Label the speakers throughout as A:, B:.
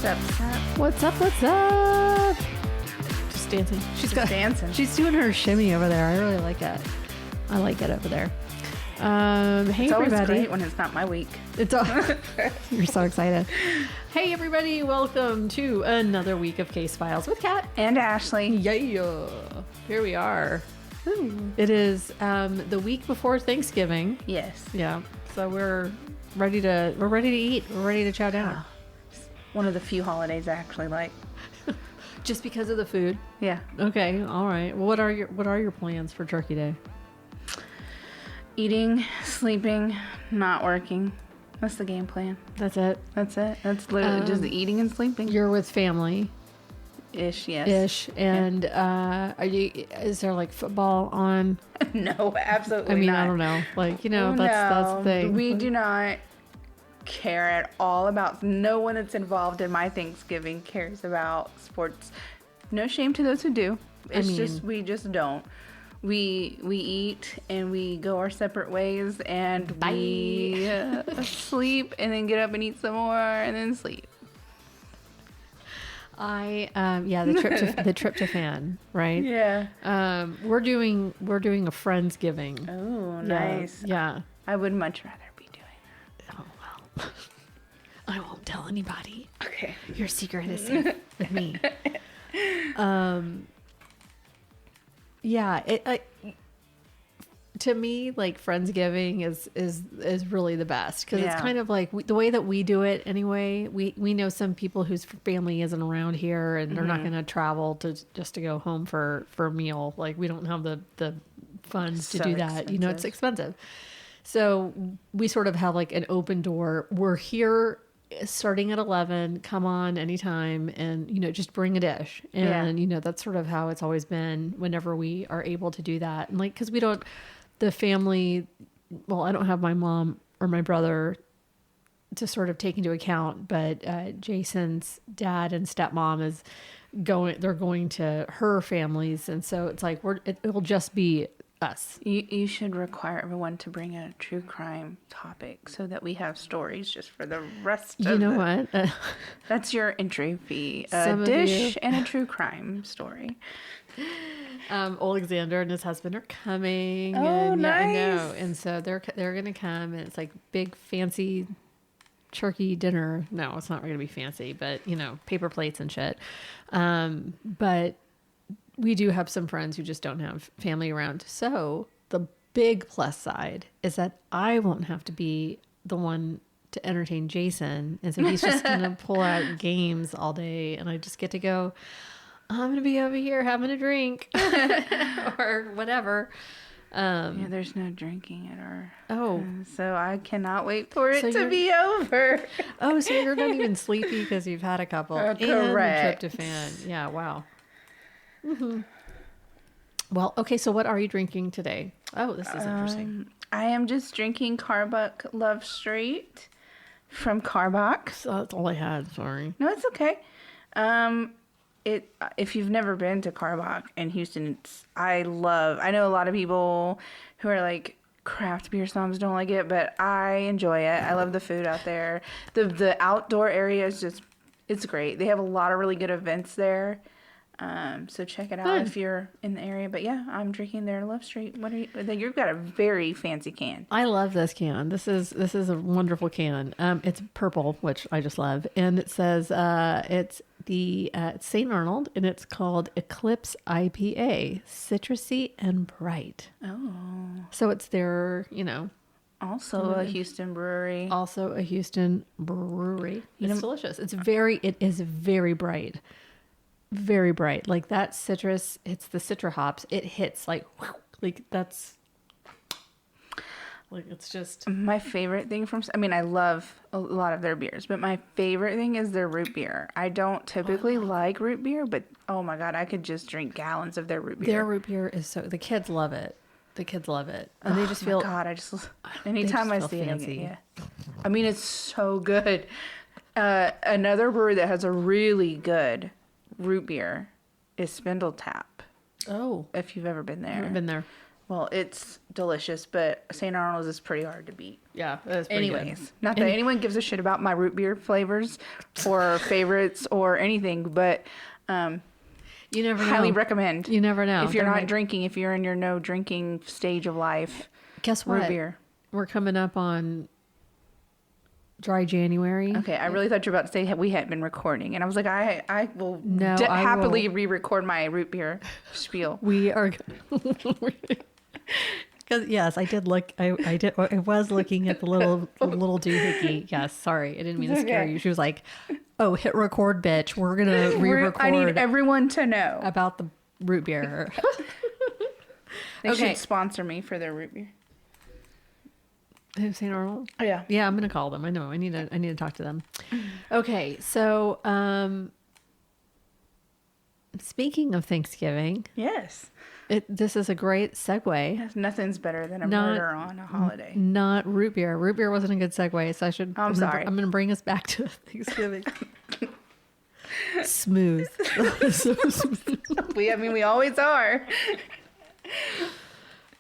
A: up,
B: What's up? What's up? Just dancing. She's
A: dancing.
B: She's doing her shimmy over there. I really like it. I like it over there. Hey,
A: it's always
B: everybody.
A: great when it's not my week.
B: It's all. You're so excited. Hey, everybody. Welcome to another week of Case Files with Kat
A: And Ashley.
B: Yeah. Here we are. Ooh. It is the week before Thanksgiving.
A: Yes.
B: Yeah. So we're ready to eat. We're ready to chow down.
A: One of the few holidays I actually like.
B: Just because of the food?
A: Yeah.
B: Okay. All right. Well, what are your plans for Turkey Day?
A: Eating, sleeping, not working. That's the game plan.
B: That's it.
A: That's it. That's literally just eating and sleeping.
B: You're with family.
A: Ish, yes.
B: Ish. And is there like football on?
A: No, absolutely not.
B: I don't know. Like, that's the thing.
A: We do not care at all about, no one that's involved in my Thanksgiving cares about sports. No shame to those who do. We just don't. We eat and we go our separate ways and we sleep and then get up and eat some more and then sleep.
B: The tryptophan, right?
A: Yeah.
B: We're doing a Friendsgiving.
A: Oh, nice.
B: Yeah.
A: I would much rather be doing that.
B: Oh, well. I won't tell anybody.
A: Okay.
B: Your secret is safe with me. To me, like, Friendsgiving is really the best because it's kind of like the way that we do it anyway. We know some people whose family isn't around here and they're not going to travel to go home for a meal. Like, we don't have the funds to do that.
A: Expensive.
B: It's expensive. So we sort of have like an open door. We're here starting at 11, come on anytime, and just bring a dish. And that's sort of how it's always been whenever we are able to do that. And like, because we don't, the family, well, I don't have my mom or my brother to sort of take into account, but Jason's dad and stepmom they're going to her families, and so it's like it'll just be us.
A: You should require everyone to bring a true crime topic so that we have stories just for the rest of
B: what?
A: That's your entry fee. A dish and a true crime story.
B: Alexander and his husband are coming.
A: Oh,
B: and,
A: nice.
B: I know. And so they're going to come, and it's like big fancy turkey dinner. No, it's not going to be fancy, but paper plates and shit. But we do have some friends who just don't have family around. So the big plus side is that I won't have to be the one to entertain Jason. And so he's just going to pull out games all day, and I just get to go, I'm going to be over here having a drink or whatever.
A: There's no drinking at our...
B: Oh.
A: So I cannot wait for it to be over.
B: Oh, so you're not even sleepy because you've had a couple.
A: Correct.
B: And the tryptophan. Yeah, wow. Mm-hmm. Well, okay, so what are you drinking today? Oh, this is interesting.
A: I am just drinking Carbuck Love Street from Carbox.
B: So that's all I had, sorry.
A: No, it's okay. If you've never been to Carbock in Houston, I know a lot of people who are like craft beer snobs don't like it, but I enjoy it. I love the food out there. The outdoor area is it's great. They have a lot of really good events there. So check it out if you're in the area. But yeah, I'm drinking their Love Street. You've got a very fancy can.
B: I love this can. This is a wonderful can. It's purple, which I just love, and it says it's the St. Arnold, and it's called Eclipse IPA, citrusy and bright.
A: Oh,
B: so it's their
A: also a Houston brewery.
B: It's delicious. It is very bright. Very bright. Like that citrus, it's the citra hops. It hits like that's like, it's just
A: my favorite thing I love a lot of their beers, but my favorite thing is their root beer. I don't typically like root beer, but oh my God, I could just drink gallons of their root beer.
B: Their root beer is the kids love it. And they just feel,
A: God, anytime I see it, yeah. I mean, it's so good. Another brewery that has a really good root beer is Spindletap.
B: Oh,
A: if you've ever been there.
B: I've been there.
A: Well, it's delicious, but St. Arnold's is pretty hard to beat.
B: Yeah, that's pretty good.
A: Anyways, not that anyone gives a shit about my root beer flavors or favorites or anything, but
B: You never know.
A: highly recommend.
B: You never know.
A: If you're
B: There
A: not
B: might-
A: drinking, if you're in your no drinking stage of life,
B: Guess what?
A: root beer.
B: We're coming up on dry January.
A: Okay, I really thought you were about to say we hadn't been recording, and I was like, I will
B: No, I
A: happily
B: will.
A: re-record my root beer spiel.
B: We are because yes, I did look. I was looking at the little doohickey. Yes, sorry, I didn't mean to scare
A: Okay.
B: you. She was like, "Oh, hit record, bitch. We're gonna re-record
A: I need everyone to know.
B: about the root beer."
A: They
B: Okay.
A: should sponsor me for their root beer.
B: St. Arnold.
A: Oh, yeah.
B: Yeah, I'm gonna call them. I know. I need to talk to them. Okay, so speaking of Thanksgiving,
A: Yes.
B: this is a great segue.
A: Yes, nothing's better than a
B: Not-
A: murder on a holiday.
B: Not root beer. Root beer wasn't a good segue, so
A: I'm sorry.
B: I'm gonna bring us back to Thanksgiving. Smooth. So smooth.
A: We always are.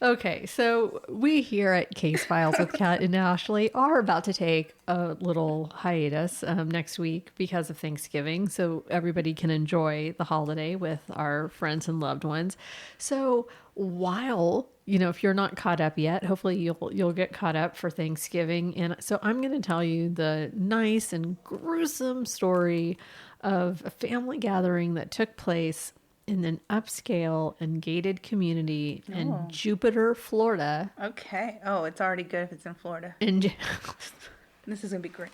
B: Okay, so we here at Case Files with Kat and Ashley are about to take a little hiatus next week because of Thanksgiving, so everybody can enjoy the holiday with our friends and loved ones. So while if you're not caught up yet, hopefully you'll get caught up for Thanksgiving. And so I'm going to tell you the nice and gruesome story of a family gathering that took place in an upscale and gated community in Jupiter, Florida.
A: Okay. Oh, it's already good if it's in Florida. This is going to be great.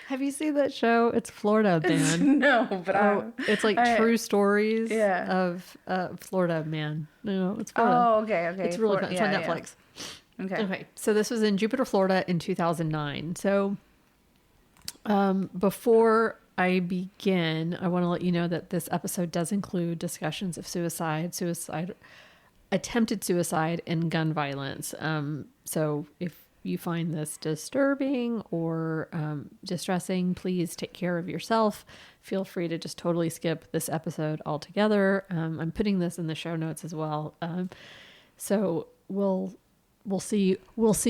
B: Have you seen that show? It's Florida Man.
A: No, but
B: It's like true stories
A: Yeah.
B: of Florida Man. No, it's Florida.
A: Oh, okay.
B: It's really
A: Florida-
B: fun. It's
A: yeah,
B: on Netflix.
A: yeah. Okay.
B: Okay, so this was in Jupiter, Florida in 2009. So before I begin, I want to let you know that this episode does include discussions of suicide, attempted suicide, and gun violence. So if you find this disturbing or distressing, please take care of yourself. Feel free to just totally skip this episode altogether. I'm putting this in the show notes as well. So we'll see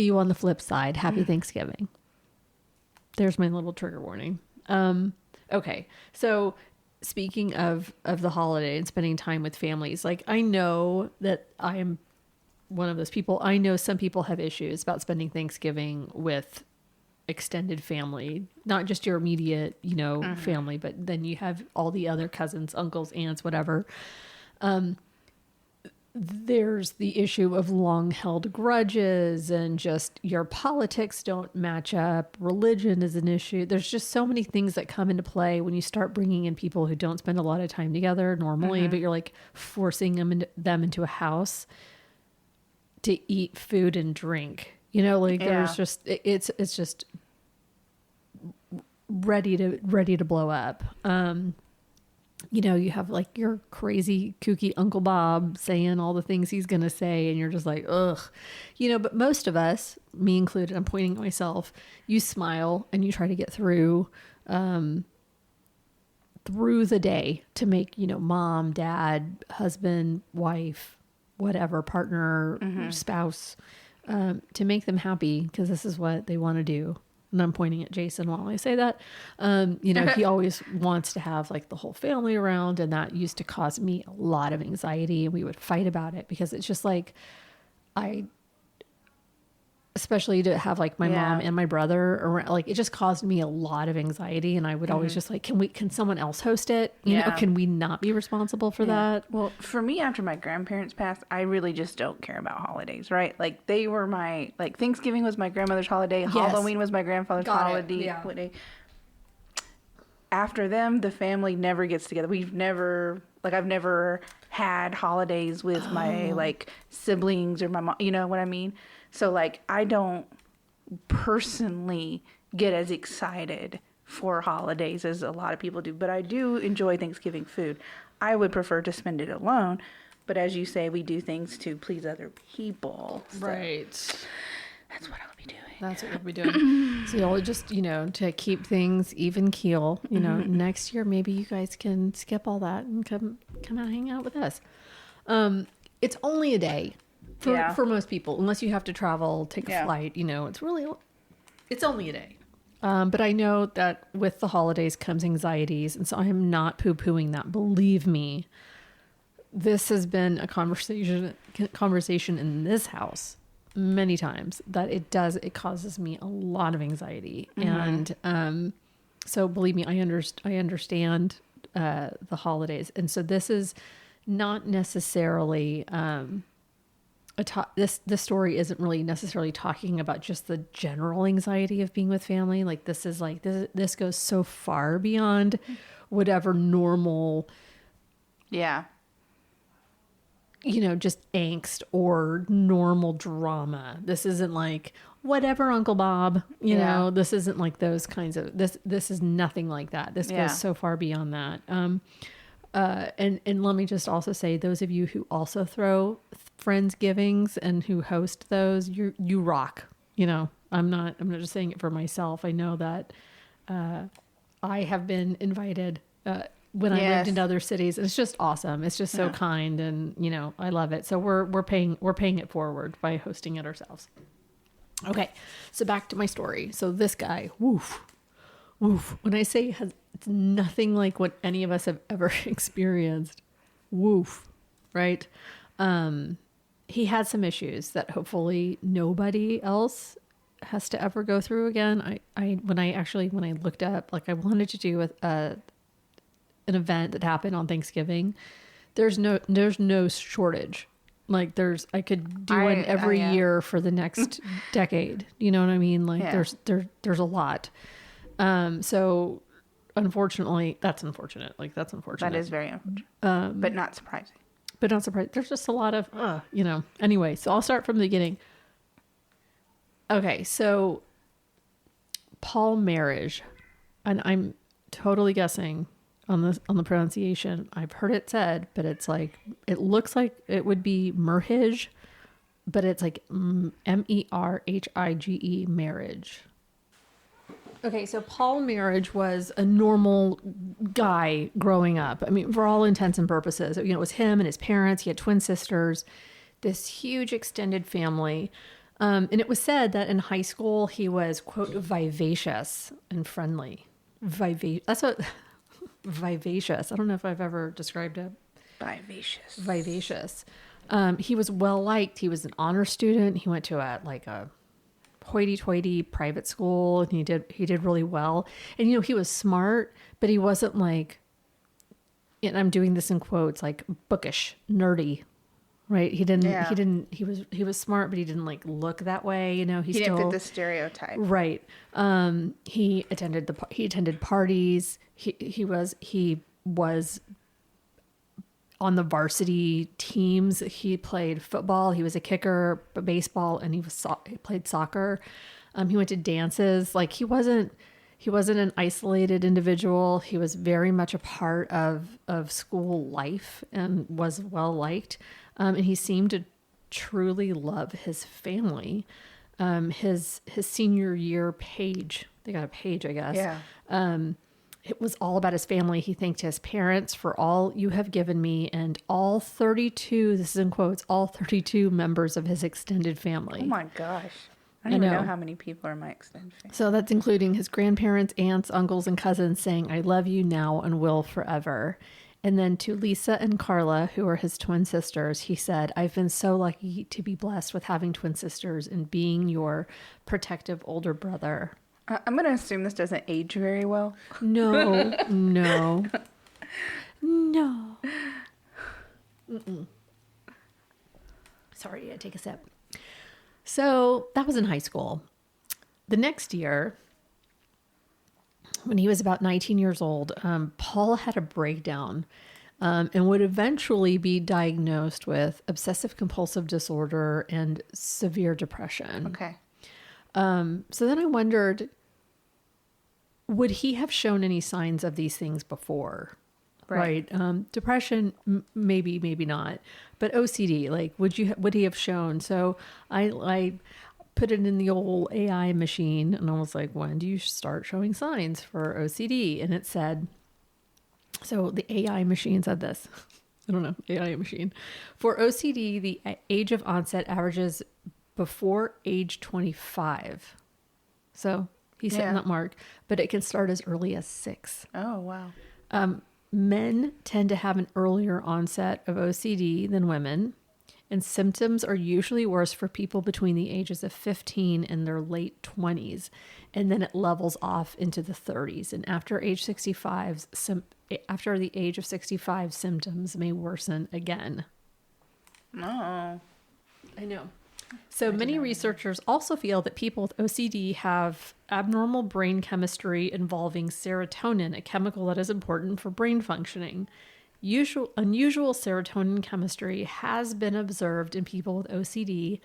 B: you on the flip side. Happy Thanksgiving. There's my little trigger warning. Okay. So speaking of the holiday and spending time with families, like I know that I am one of those people. I know some people have issues about spending Thanksgiving with extended family, not just your immediate, family, but then you have all the other cousins, uncles, aunts, whatever. There's the issue of long held grudges and just your politics don't match up. Religion is an issue. There's just so many things that come into play when you start bringing in people who don't spend a lot of time together normally, but you're like forcing them into a house to eat food and drink. There's just, it's just ready to blow up. You have like your crazy kooky Uncle Bob saying all the things he's going to say. And you're just like, ugh, but most of us, me included, I'm pointing at myself, you smile and you try to get through the day to make, mom, dad, husband, wife, whatever, partner, spouse, to make them happy because this is what they want to do. And I'm pointing at Jason while I say that. He always wants to have like the whole family around, and that used to cause me a lot of anxiety, and we would fight about it because it's just like especially to have like my mom and my brother around, like it just caused me a lot of anxiety, and I would always just like, can someone else host it? Can we not be responsible for that?
A: Well, for me, after my grandparents passed, I really just don't care about holidays, right? Like they were Thanksgiving was my grandmother's holiday.
B: Yes.
A: Halloween was my grandfather's
B: Got it.
A: holiday.
B: Yeah.
A: After them, the family never gets together. I've never had holidays with my like siblings or my mom, you know what I mean? So like, I don't personally get as excited for holidays as a lot of people do, but I do enjoy Thanksgiving food. I would prefer to spend it alone, but as you say, we do things to please other people. So
B: Right.
A: that's what I'll be doing.
B: That's what we'll be doing. So you'll just, to keep things even keel, next year, maybe you guys can skip all that and come out, hang out with us. It's only a day. for most people, unless you have to travel, take a flight, it's only a day. But I know that with the holidays comes anxieties, and so I am not poo-pooing that. Believe me, this has been a conversation in this house many times that it causes me a lot of anxiety. And so believe me, I understand the holidays. And so this is not necessarily this story isn't really necessarily talking about just the general anxiety of being with family. Like this goes so far beyond whatever normal just angst or normal drama. This isn't like whatever, Uncle Bob, you know, this isn't like those kinds of, this is nothing like that. This goes so far beyond that. And let me just also say, those of you who also throw Friendsgivings and who host those, you rock. I'm not just saying it for myself. I know that I have been invited when I lived in other cities. It's just awesome. It's just so kind, and I love it. So we're paying it forward by hosting it ourselves. Okay, so back to my story. So this guy, woof. When I say it's nothing like what any of us have ever experienced, woof, right? He had some issues that hopefully nobody else has to ever go through again. When I looked up, like I wanted to do an event that happened on Thanksgiving. There's no shortage. Like I could do one every year for the next decade. You know what I mean? Like there's a lot. So unfortunately, that's unfortunate. Like that's unfortunate.
A: That is very unfortunate. But not surprising.
B: There's just a lot of, anyway, so I'll start from the beginning. Okay. So Paul Merhige, and I'm totally guessing on the pronunciation. I've heard it said, but it looks like it would be Merhige, but it's like Merhige, marriage. Okay, so Paul Merhige was a normal guy growing up. I mean, for all intents and purposes, it was him and his parents. He had twin sisters, this huge extended family. And it was said that in high school, he was, quote, vivacious and friendly. That's what vivacious. I don't know if I've ever described it. Vivacious. He was well liked. He was an honor student. He went to a hoity-toity private school, and he did really well. And he was smart, but he wasn't like, and I'm doing this in quotes, like bookish, nerdy, right? He was smart, but he didn't like look that way. He
A: didn't fit the stereotype,
B: right? He attended parties. He was on the varsity teams. He played football. He was a kicker, baseball, and he played soccer. He went to dances. Like he wasn't an isolated individual. He was very much a part of school life and was well liked. And he seemed to truly love his family. His senior year page, they got a page, I guess.
A: Yeah.
B: It was all about his family. He thanked his parents for all you have given me, and all 32, this is in quotes, all 32 members of his extended family.
A: Oh my gosh. I don't even know how many people are in my extended family.
B: So that's including his grandparents, aunts, uncles, and cousins saying, I love you now and will forever. And then to Lisa and Carla, who are his twin sisters, he said, I've been so lucky to be blessed with having twin sisters and being your protective older brother.
A: I'm going to assume this doesn't age very well.
B: No. Mm-mm. Sorry, I take a sip. So that was in high school. The next year, when he was about 19 years old, Paul had a breakdown and would eventually be diagnosed with obsessive compulsive disorder and severe depression.
A: Okay.
B: So then I wondered, would he have shown any signs of these things before? Right. Depression, maybe, maybe not. But OCD, like, would he have shown? So I put it in the old AI machine, and I was like, when do you start showing signs for OCD? And it said, so the AI machine said this. I don't know, AI machine. For OCD, the age of onset averages before age 25. So he's hitting that mark, but it can start as early as 6.
A: Oh, wow.
B: Men tend to have an earlier onset of OCD than women, and symptoms are usually worse for people between the ages of 15 and their late 20s, and then it levels off into the 30s. And after age 65, after the age of 65, symptoms may worsen again.
A: Oh,
B: I know. So many researchers also feel that people with OCD have abnormal brain chemistry involving serotonin, a chemical that is important for brain functioning. Unusual serotonin chemistry has been observed in people with OCD,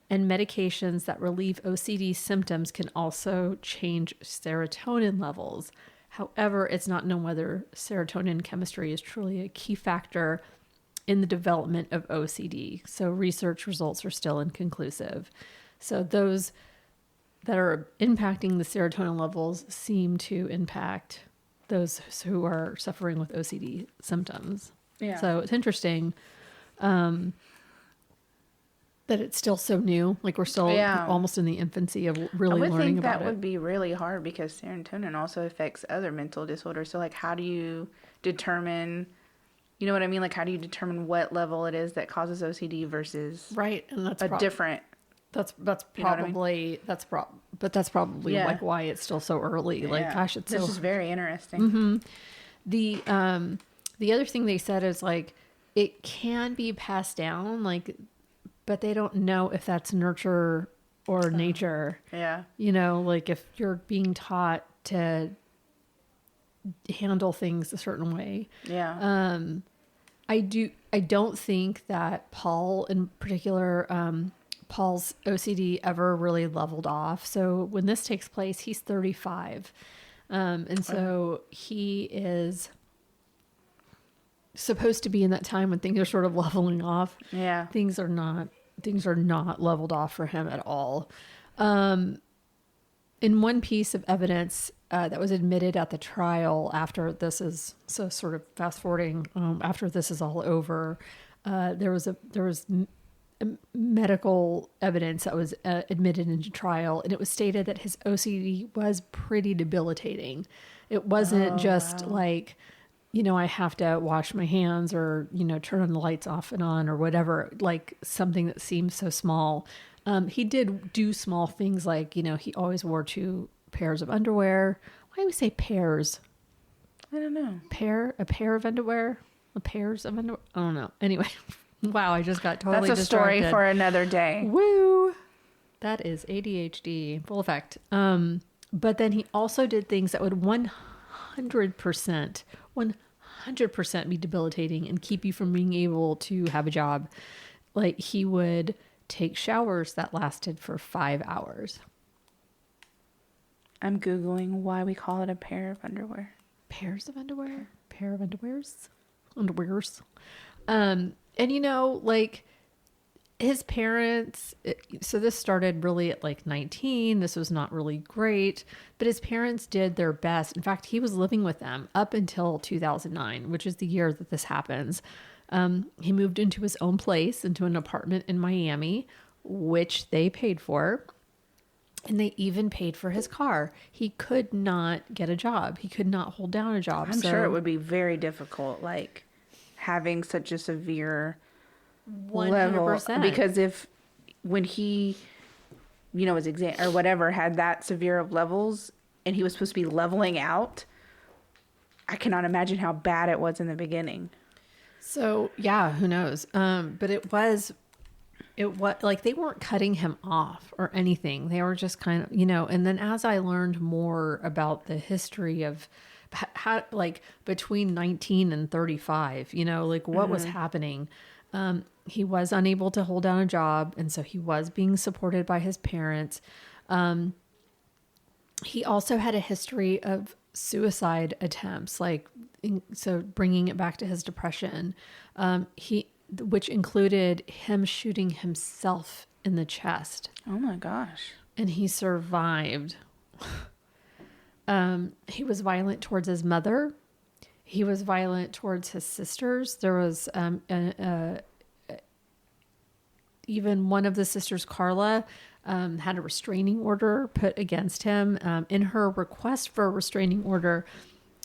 B: and medications that relieve OCD symptoms can also change serotonin levels. However, it's not known whether serotonin chemistry is truly a key factor in the development of OCD. So research results are still inconclusive. So those that are impacting the serotonin levels seem to impact those who are suffering with OCD symptoms.
A: yeah.
B: So it's interesting that it's still so new. Like we're still almost in the infancy of really learning about it.
A: That would be really hard because serotonin also affects other mental disorders. So like, how do you determine, you know what I mean? Like, how do you determine what level it is that causes OCD versus
B: right? And that's
A: different.
B: That's probably but that's probably like why it's still so early. Like, gosh, it's
A: this is very interesting.
B: The other thing they said is like it can be passed down, like, but they don't know if that's nurture or nature.
A: Yeah.
B: You know, like if you're being taught to handle things a certain way.
A: Yeah.
B: I don't think that Paul in particular, Paul's OCD ever really leveled off. So when this takes place, he's 35. And so he is supposed to be in that time when things are sort of leveling off.
A: Yeah.
B: Things are not leveled off for him at all. In one piece of evidence that was admitted at the trial after this is, so sort of fast forwarding, after this is all over, there was medical evidence that was admitted into trial, and it was stated that his OCD was pretty debilitating. It wasn't just like, you know, I have to wash my hands or, you know, turn on the lights off and on or whatever, like something that seems so small. He did do small things like, you know, he always wore 2 pairs of underwear. Why do we say pairs?
A: I don't know.
B: A pair of underwear? Pairs of underwear? I don't know. Anyway, wow, I just got totally
A: That's a
B: distracted.
A: story for another day.
B: Woo! That is ADHD full effect. But then he also did things that would 100% be debilitating and keep you from being able to have a job. Like he would take showers that lasted for 5 hours.
A: I'm Googling why we call it a pair of underwear.
B: Pairs of underwear? Pair of underwears? Underwears. And you know, like his parents, so this started really at like 19. This was not really great, but his parents did their best. In fact, he was living with them up until 2009, which is the year that this happens. He moved into his own place, into an apartment in Miami, which they paid for. And they even paid for his car. He could not get a job. He could not hold down a job.
A: I'm sure it would be very difficult, like having such a severe
B: 100%.
A: level. Because when he, you know, his exam or whatever had that severe of levels and he was supposed to be leveling out, I cannot imagine how bad it was in the beginning.
B: So yeah, who knows? But it was like they weren't cutting him off or anything. They were just kind of, you know, and then as I learned more about the history of how, like between 19 and 35, you know, like what was happening. He was unable to hold down a job. And so he was being supported by his parents. He also had a history of suicide attempts, so bringing it back to his depression, which included him shooting himself in the chest.
A: Oh my gosh.
B: And he survived. He was violent towards his mother. He was violent towards his sisters. There was even one of the sisters, Carla, had a restraining order put against him. In her request for a restraining order,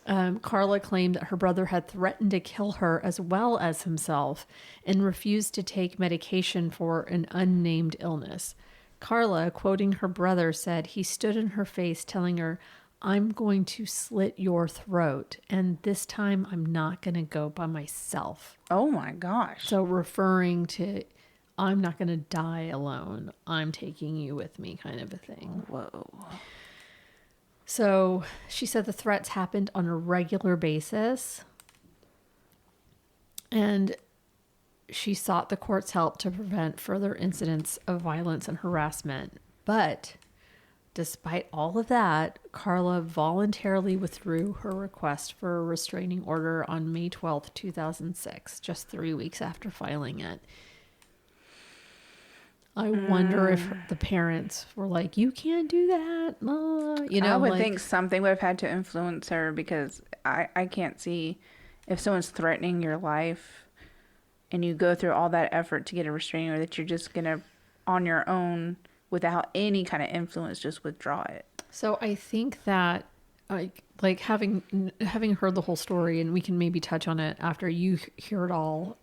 B: Carla claimed that her brother had threatened to kill her as well as himself and refused to take medication for an unnamed illness. Carla, quoting her brother, said he stood in her face telling her, "I'm going to slit your throat, and this time I'm not going to go by myself."
A: Oh my gosh.
B: So referring to, I'm not going to die alone. I'm taking you with me, kind of a thing.
A: Whoa.
B: So she said the threats happened on a regular basis. And she sought the court's help to prevent further incidents of violence and harassment. But despite all of that, Carla voluntarily withdrew her request for a restraining order on May 12th, 2006, just 3 weeks after filing it. I wonder if the parents were like, "You can't do that."
A: I would think something would have had to influence her, because I can't see if someone's threatening your life and you go through all that effort to get a restraining order that you're just going to, on your own, without any kind of influence, just withdraw it.
B: So I think that like having heard the whole story, and we can maybe touch on it after you hear it all.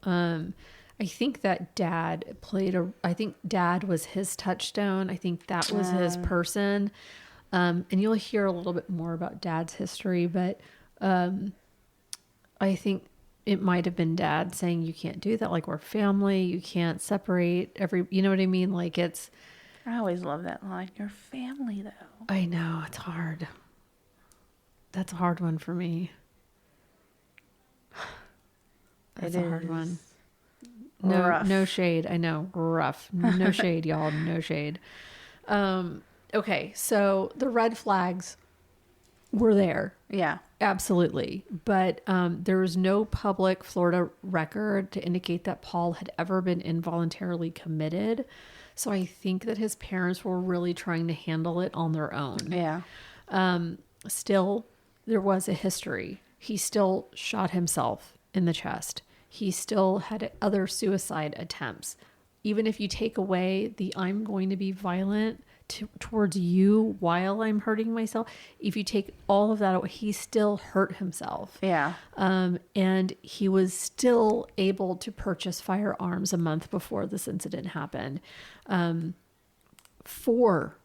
B: I think that Dad I think Dad was his touchstone. I think that was his person. And you'll hear a little bit more about Dad's history, but I think it might have been Dad saying, "You can't do that. Like, we're family. You can't separate you know what I mean? Like, it's."
A: I always love that line. You're family, though.
B: I know, it's hard. That's a hard one for me. That's a hard one. No shade. I know. Rough. No shade, y'all. No shade. Okay. So the red flags were there.
A: Yeah.
B: Absolutely. But there was no public Florida record to indicate that Paul had ever been involuntarily committed. So I think that his parents were really trying to handle it on their own.
A: Yeah.
B: Still, there was a history. He still shot himself in the chest. He still had other suicide attempts. Even if you take away the "I'm going to be violent towards you while I'm hurting myself," if you take all of that away, he still hurt himself.
A: Yeah.
B: And he was still able to purchase firearms a month before this incident happened. 4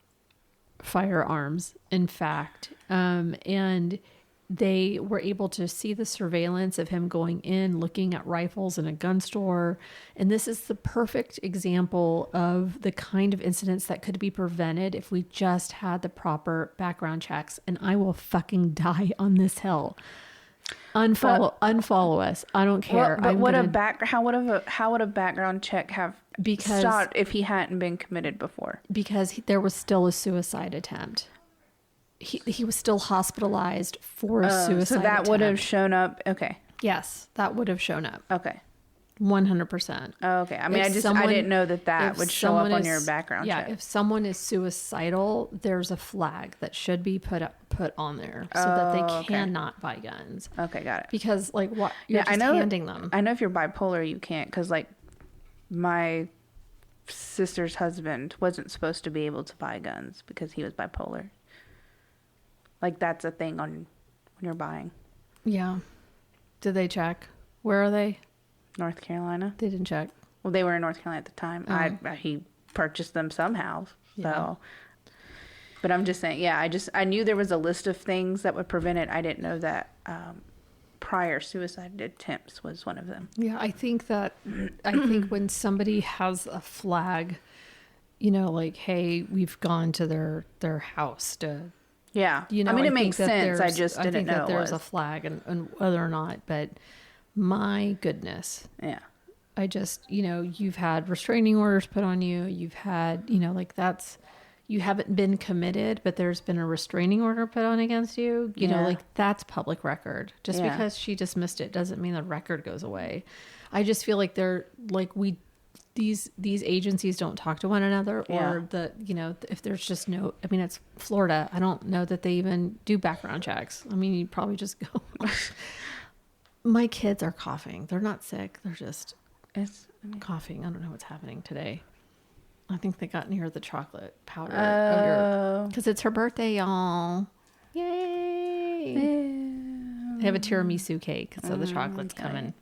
B: firearms, in fact. And they were able to see the surveillance of him going in, looking at rifles in a gun store. And this is the perfect example of the kind of incidents that could be prevented if we just had the proper background checks. And I will fucking die on this hill. Unfollow us. I don't care.
A: But how would a background check have stopped if he hadn't been committed before?
B: Because there was still a suicide attempt. He was still hospitalized for a suicide
A: So that
B: attempt.
A: would have shown up. Okay.
B: Yes, that would have shown up.
A: Okay.
B: 100%.
A: Oh, okay. I mean, I didn't know that would show up on your background check.
B: Yeah, if someone is suicidal, there's a flag that should be put on there so that they cannot buy guns.
A: Okay, got it.
B: Because like what you're just handing them.
A: I know if you're bipolar, you can't, because like my sister's husband wasn't supposed to be able to buy guns because he was bipolar. Like, that's a thing when you're buying.
B: Yeah. Did they check? Where are they?
A: North Carolina.
B: They didn't check.
A: Well, they were in North Carolina at the time. He purchased them somehow. So, but I'm just saying, yeah, I knew there was a list of things that would prevent it. I didn't know that prior suicide attempts was one of them.
B: Yeah, I think when somebody has a flag, you know, like, hey, we've gone to their house to.
A: Yeah.
B: You know,
A: I mean, it makes sense. I just didn't know
B: that there's a flag and whether or not, but my goodness.
A: Yeah.
B: I just, you know, you've had restraining orders put on you. You've had, you know, like you haven't been committed, but there's been a restraining order put on against you. You know, like that's public record. Just because she dismissed it doesn't mean the record goes away. I just feel like these agencies don't talk to one another, or if there's just no, I mean, it's Florida. I don't know that they even do background checks. I mean, you probably just go. My kids are coughing. They're not sick. They're just
A: It's
B: coughing. I don't know what's happening today. I think they got near the chocolate powder. Because it's her birthday, y'all. Yay. They have a tiramisu cake, so the chocolate's coming.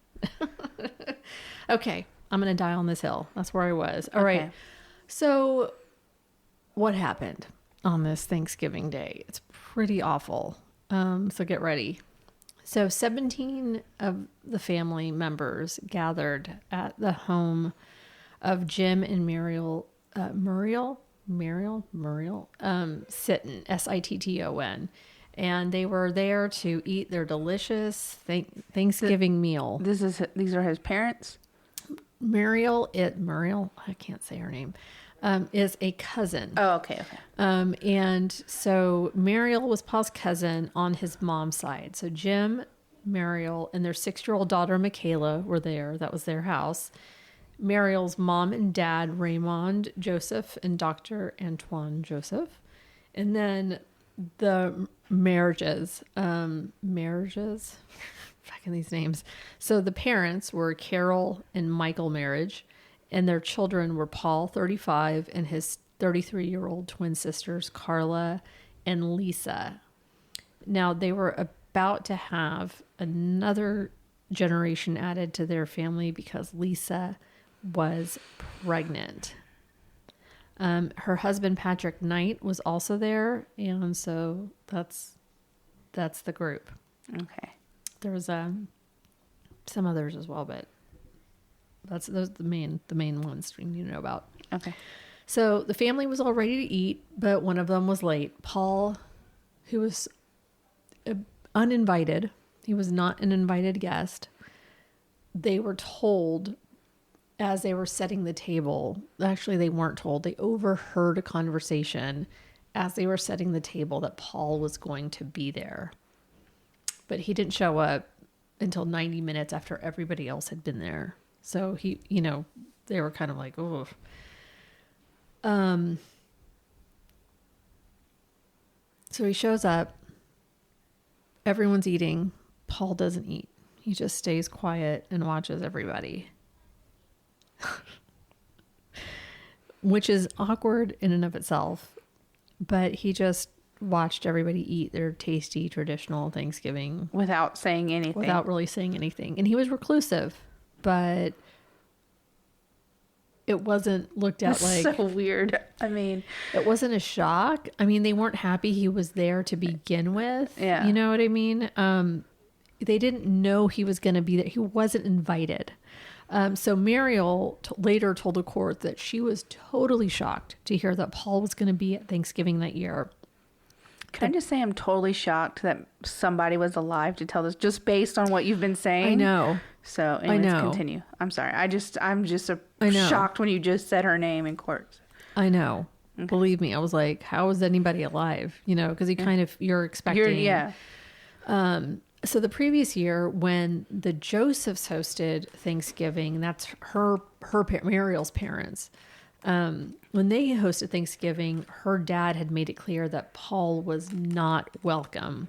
B: Okay, I'm going to die on this hill. That's where I was. All right. So what happened on this Thanksgiving Day? It's pretty awful. So get ready. So 17 of the family members gathered at the home of Jim and Muriel Sitton, Sitton. And they were there to eat their delicious Thanksgiving meal.
A: These are his parents?
B: Muriel, I can't say her name, is a cousin.
A: Oh, okay.
B: And so Muriel was Paul's cousin on his mom's side. So Jim, Muriel, and their 6-year-old daughter, Michaela, were there. That was their house. Muriel's mom and dad, Raymond Joseph and Dr. Antoine Joseph. And then the Merhiges, fucking these names. So the parents were Carol and Michael Merhige, and their children were Paul, 35, and his 33-year-old twin sisters, Carla and Lisa. Now, they were about to have another generation added to their family because Lisa was pregnant. Her husband, Patrick Knight, was also there, and so that's the group.
A: Okay.
B: There was some others as well, but those are the main ones you need to know about.
A: Okay.
B: So the family was all ready to eat, but one of them was late. Paul, who was uninvited, he was not an invited guest. They were told as they were setting the table, actually they weren't told, they overheard a conversation as they were setting the table that Paul was going to be there. But he didn't show up until 90 minutes after everybody else had been there. So he, they were kind of like, oh. So he shows up. Everyone's eating. Paul doesn't eat. He just stays quiet and watches everybody. Which is awkward in and of itself. But he just watched everybody eat their tasty traditional Thanksgiving
A: without saying anything.
B: Without really saying anything. And he was reclusive, but it wasn't looked at like
A: so weird. I mean,
B: it wasn't a shock. I mean, they weren't happy he was there to begin with.
A: Yeah.
B: You know what I mean? They didn't know he was going to be there. He wasn't invited. So Muriel later told the court that she was totally shocked to hear that Paul was going to be at Thanksgiving that year.
A: Can I just say I'm totally shocked that somebody was alive to tell this, just based on what you've been saying?
B: I know.
A: So, anyways, continue. I'm sorry. I'm just shocked when you just said her name in court.
B: I know. Okay. Believe me, I was like, how is anybody alive? Because you're expecting. So the previous year, when the Josephs hosted Thanksgiving, that's Muriel's parents. When they hosted Thanksgiving, her dad had made it clear that Paul was not welcome.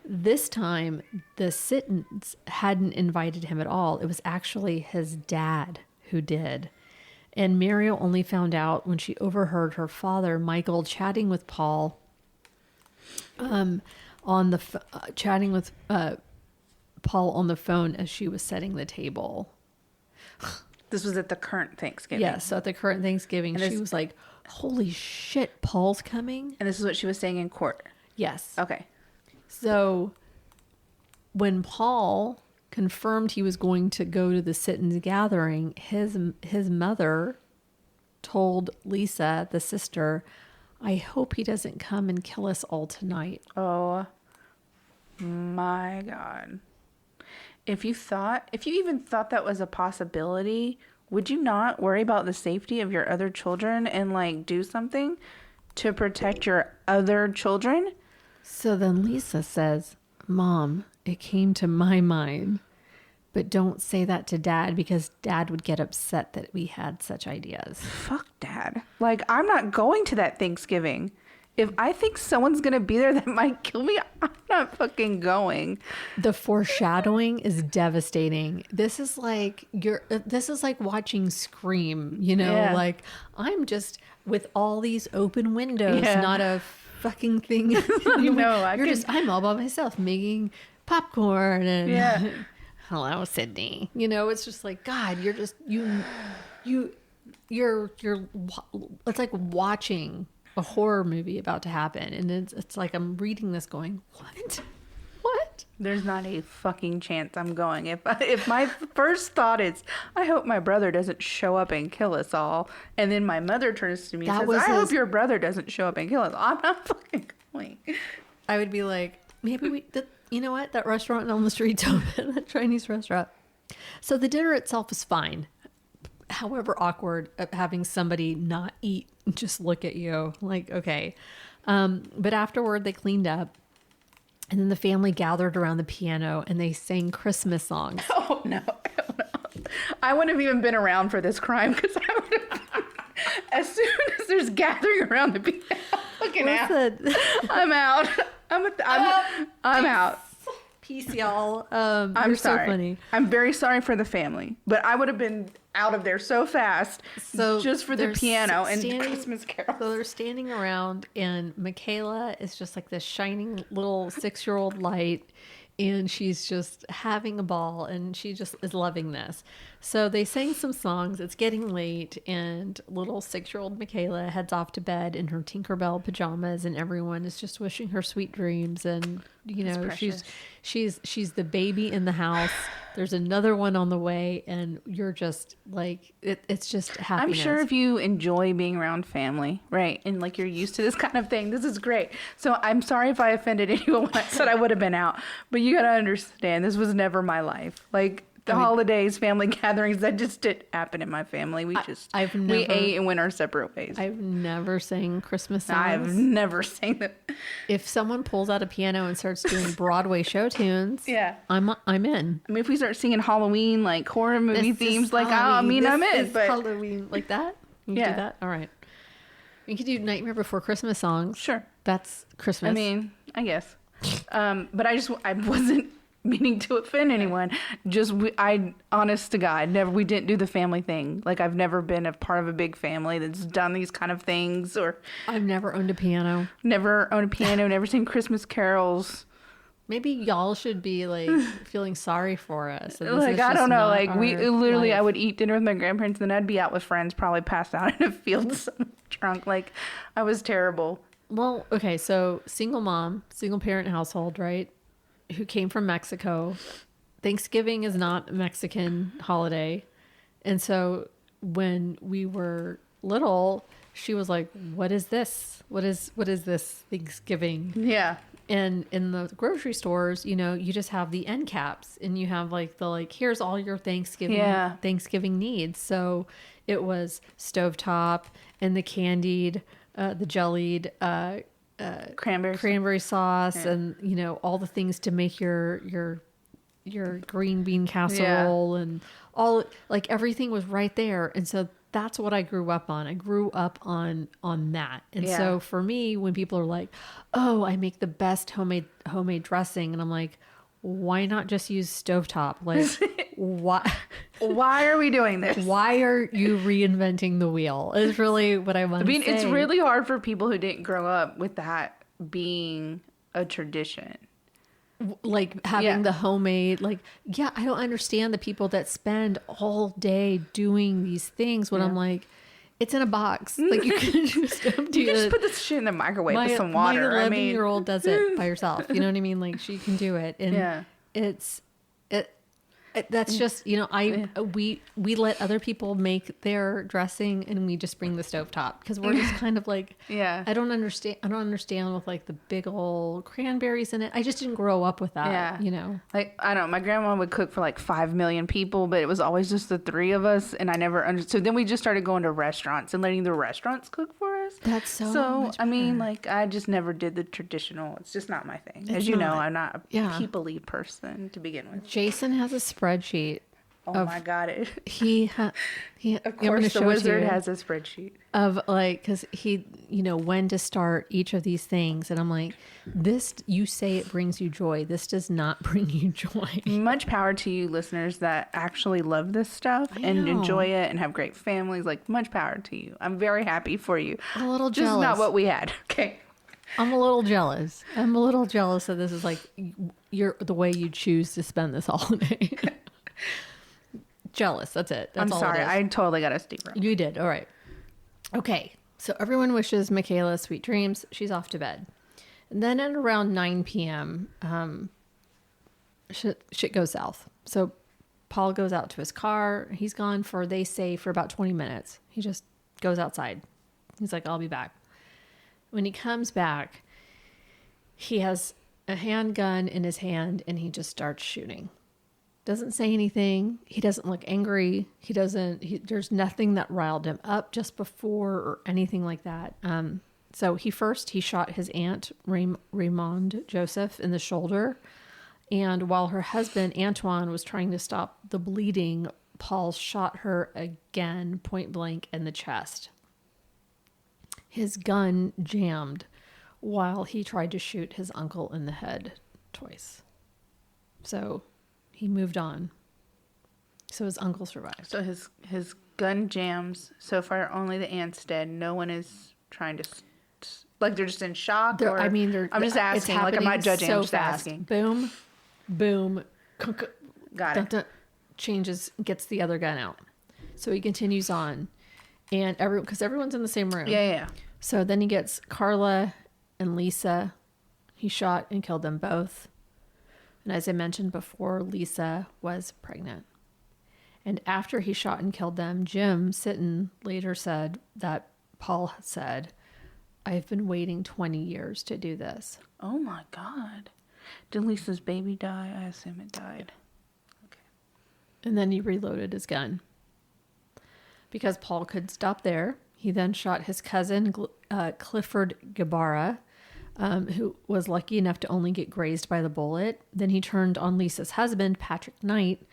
B: This time, the Sittons hadn't invited him at all. It was actually his dad who did. And Muriel only found out when she overheard her father, Michael, chatting with Paul, chatting with Paul on the phone as she was setting the table.
A: This was at the current Thanksgiving.
B: Yes, so at the current Thanksgiving, she was like, holy shit, Paul's coming?
A: And this is what she was saying in court?
B: Yes.
A: Okay.
B: So when Paul confirmed he was going to go to the Sittons gathering, his mother told Lisa, the sister, I hope he doesn't come and kill us all tonight.
A: Oh my God. If you even thought that was a possibility, would you not worry about the safety of your other children and do something to protect your other children?
B: So then Lisa says, Mom, it came to my mind, but don't say that to Dad because Dad would get upset that we had such ideas.
A: Fuck Dad. I'm not going to that Thanksgiving. if I think someone's going to be there that might kill me, I'm not fucking going.
B: The foreshadowing is devastating. This is like watching Scream,
A: Yeah.
B: like I'm just with all these open windows,
A: Yeah.
B: not a fucking thing. I'm all by myself making popcorn and
A: Yeah.
B: hello, Sydney. It's just like, God, you're just, it's like watching a horror movie about to happen. And it's like, I'm reading this going, what?
A: There's not a fucking chance I'm going. If my first thought is, I hope my brother doesn't show up and kill us all. And then my mother turns to me and says, I hope your brother doesn't show up and kill us all. I'm not fucking going.
B: I would be like, maybe you know what? That restaurant on the street's open, that Chinese restaurant. So the dinner itself is fine. However awkward having somebody not eat and just look at you like, okay. But afterward they cleaned up and then the family gathered around the piano and they sang Christmas songs.
A: Oh no. I wouldn't have even been around for this crime because I would have, as soon as there's gathering around the piano, looking out, I'm out. I'm out.
B: Peace, y'all.
A: I'm sorry.
B: So funny.
A: I'm very sorry for the family, but I would have been out of there so fast, just for the piano and Christmas carols.
B: So they're standing around, and Michaela is just like this shining little 6-year-old light, and she's just having a ball, and she just is loving this. So they sang some songs. It's getting late, and little 6-year-old Michaela heads off to bed in her Tinkerbell pajamas, and everyone is just wishing her sweet dreams. And she's the baby in the house. There's another one on the way, and you're just like it's just happiness.
A: I'm sure if you enjoy being around family, right, and like you're used to this kind of thing, this is great. So I'm sorry if I offended anyone when I said I would have been out, but you gotta understand this was never my life. Like the holidays, family gatherings, that just didn't happen in my family. We ate and went our separate ways.
B: I've never sang Christmas songs.
A: I've never sang them.
B: If someone pulls out a piano and starts doing Broadway show tunes,
A: yeah,
B: I'm in.
A: I mean, if we start singing Halloween, like horror movie themes, like I'm in.
B: But Halloween, like that. You do that. All right. You could do Nightmare Before Christmas songs.
A: Sure,
B: that's Christmas.
A: I mean, I guess. But I wasn't meaning to offend anyone. Just honest to God, we didn't do the family thing. Like I've never been a part of a big family that's done these kind of things, or
B: I've never owned a piano.
A: Never owned a piano. Never seen Christmas carols.
B: Maybe y'all should be like feeling sorry for us.
A: Like I don't know. Like we literally, life. I would eat dinner with my grandparents, and then I'd be out with friends, probably passed out in a field, drunk. Like I was terrible.
B: Well, okay, so single mom, single parent household, right? Who came from Mexico. Thanksgiving is not a Mexican holiday. And so when we were little, she was like, what is this? What is this Thanksgiving?
A: Yeah.
B: And in the grocery stores, you just have the end caps, and you have here's all your Thanksgiving needs. So it was stovetop and the candied, the jellied,
A: cranberry
B: sauce, yeah. And all the things to make your green bean casserole, yeah. And all, like, everything was right there. And so that's what I grew up on. I grew up on that. And yeah. So for me, when people are like, oh, I make the best homemade dressing, and I'm like, why not just use stovetop? Like,
A: why are we doing this?
B: Why are you reinventing the wheel? Is really what I want to say.
A: It's really hard for people who didn't grow up with that being a tradition.
B: Like having the homemade, I don't understand the people that spend all day doing these things when I'm like, it's in a box. Like you can just empty
A: You can just put this shit in the microwave with some water.
B: My 11-year-old does it by herself. You know what I mean? Like she can do it. And that's just, we let other people make their dressing, and we just bring the stovetop because we're just kind of like, I don't understand with like the big old cranberries in it. I just didn't grow up with that,
A: Like, I don't know, my grandma would cook for like 5 million people, but it was always just the 3 of us, and I never understood. So then we just started going to restaurants and letting the restaurants cook for us.
B: That's so much
A: I mean, like, I just never did the traditional. It's just not my thing. As you know, I'm not a people-y person to begin with.
B: Jason has a spreadsheet
A: Oh my God!
B: He
A: Of course, the wizard has a spreadsheet
B: of like, because he, when to start each of these things. And I'm like, this, you say it brings you joy. This does not bring you joy.
A: Much power to you listeners that actually love this stuff and enjoy it and have great families. Like, much power to you. I'm very happy for you.
B: I'm a little
A: This
B: jealous.
A: is not what we had. Okay.
B: I'm a little jealous. I'm a little jealous that this is like the way you choose to spend this holiday. Jealous. That's it. That's
A: I'm
B: all
A: sorry.
B: it is.
A: I totally got us deeper.
B: You did. All right. Okay. So everyone wishes Michaela sweet dreams. She's off to bed. And then at around 9 p.m., shit goes south. So Paul goes out to his car. He's gone for, they say, for about 20 minutes. He just goes outside. He's like, I'll be back. When he comes back, he has a handgun in his hand and he just starts shooting. Doesn't say anything. He doesn't look angry. There's nothing that riled him up just before or anything like that. So he shot his aunt, Raymond Joseph, in the shoulder. And while her husband, Antoine, was trying to stop the bleeding, Paul shot her again, point blank, in the chest. His gun jammed while he tried to shoot his uncle in the head twice. So he moved on. So his uncle survived.
A: So his gun jams. So far, only the aunt's dead. No one is trying to... Like, they're just in shock?
B: I'm
A: just asking. Like, I'm not judging.
B: So
A: I'm just
B: fast.
A: asking.
B: Boom, boom.
A: Got it.
B: Changes, gets the other gun out. So he continues on. And because everyone's in the same room.
A: Yeah.
B: So then he gets Carla and Lisa. He shot and killed them both. And as I mentioned before, Lisa was pregnant. And after he shot and killed them, Jim Sitton later said that Paul said, I've been waiting 20 years to do this.
A: Oh my God. Did Lisa's baby die? I assume it died. Okay.
B: And then he reloaded his gun. Because Paul could stop there, he then shot his cousin, Clifford Gabara, who was lucky enough to only get grazed by the bullet. Then he turned on Lisa's husband, Patrick Knight,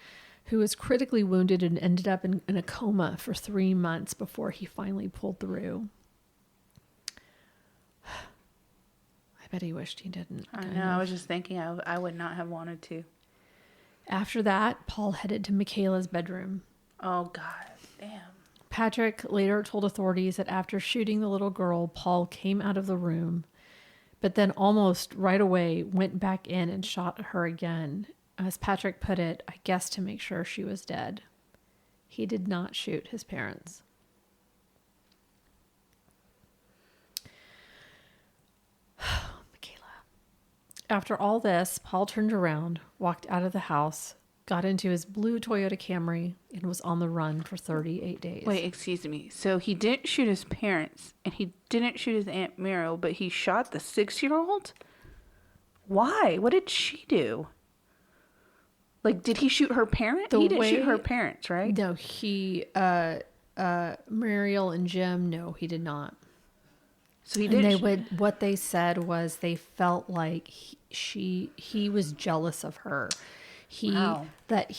B: who was critically wounded and ended up in a coma for 3 months before he finally pulled through. I bet he wished he didn't.
A: I know. I was just thinking I would not have wanted to.
B: After that, Paul headed to Michaela's bedroom.
A: Oh, God. Damn.
B: Patrick later told authorities that after shooting the little girl, Paul came out of the room, but then almost right away went back in and shot her again. As Patrick put it, I guess to make sure she was dead. He did not shoot his parents. Michaela. After all this, Paul turned around, walked out of the house, got into his blue Toyota Camry, and was on the run for 38 days.
A: Wait, excuse me. So he didn't shoot his parents, and he didn't shoot his Aunt Muriel, but he shot the 6-year-old? Why? What did she do? Like, did he shoot her parent? He didn't shoot her parents, right?
B: No, Muriel and Jim, no, he did not.
A: So he did.
B: What they said was they felt like he was jealous of her. That